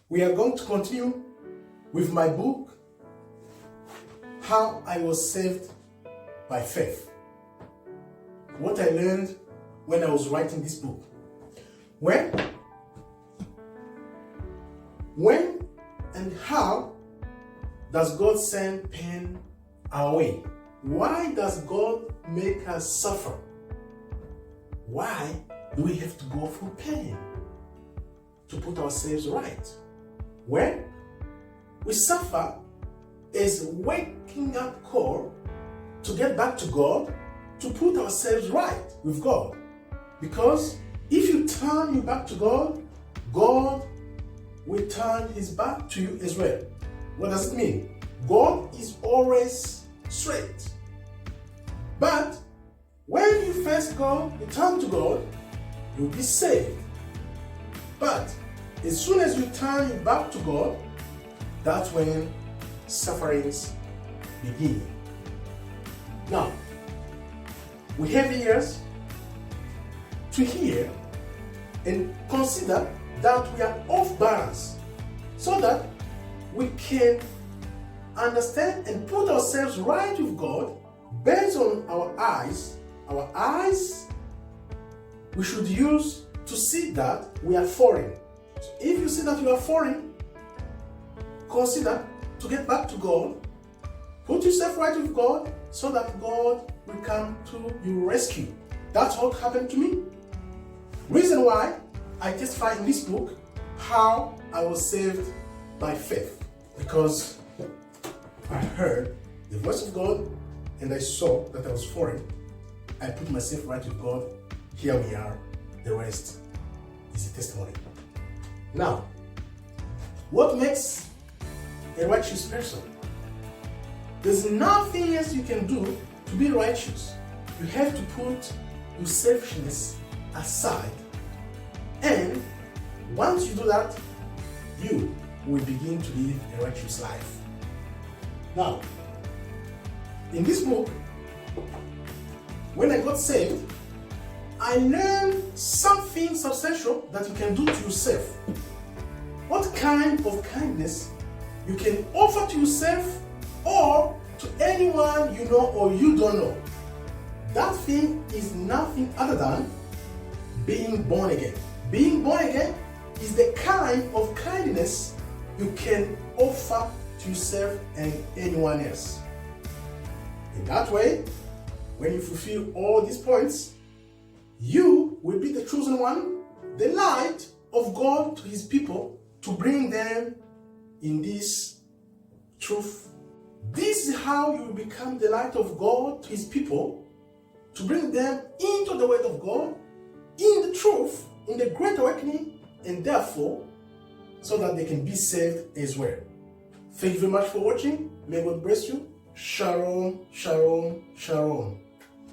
We are going to continue with my book, How I Was Saved by Faith. What I learned when I was writing this book. When and how does God send pain our way? Why does God make us suffer? Why do we have to go through pain to put ourselves right? When we suffer is waking up call to get back to God, to put ourselves right with God. Because if you turn your back to God, God will turn his back to you as well. What does it mean? God is always straight. But when you first go, you turn to God, you'll be saved. But as soon as you turn your back to God, that's when sufferings begin. Now, we have ears to hear and consider that we are off balance so that we can understand and put ourselves right with God based on our eyes. Our eyes we should use to see that we are foreign. So if you see that you are foreign, consider to get back to God, put yourself right with God so that God will come to your rescue. That's what happened to me. Reason why I testify in this book how I was saved by faith. Because I heard the voice of God and I saw that I was foreign. I put myself right with God. Here we are. The rest is a testimony. Now, what makes a righteous person? There's nothing else you can do to be righteous. You have to put your selfishness aside. And once you do that, you will begin to live a righteous life. Now, in this book, when I got saved, I learned something substantial that you can do to yourself. What kind of kindness you can offer to yourself or to anyone you know or you don't know. That thing is nothing other than being born again. Being born again is the kind of kindness you can offer to yourself and anyone else. In that way, when you fulfill all these points, you will be the chosen one, the light of God to his people, to bring them in this truth. This is how you will become the light of God to his people, to bring them into the word of God, in the truth, in the great awakening, and therefore, so that they can be saved as well. Thank you very much for watching. May God bless you. Shalom, shalom, shalom.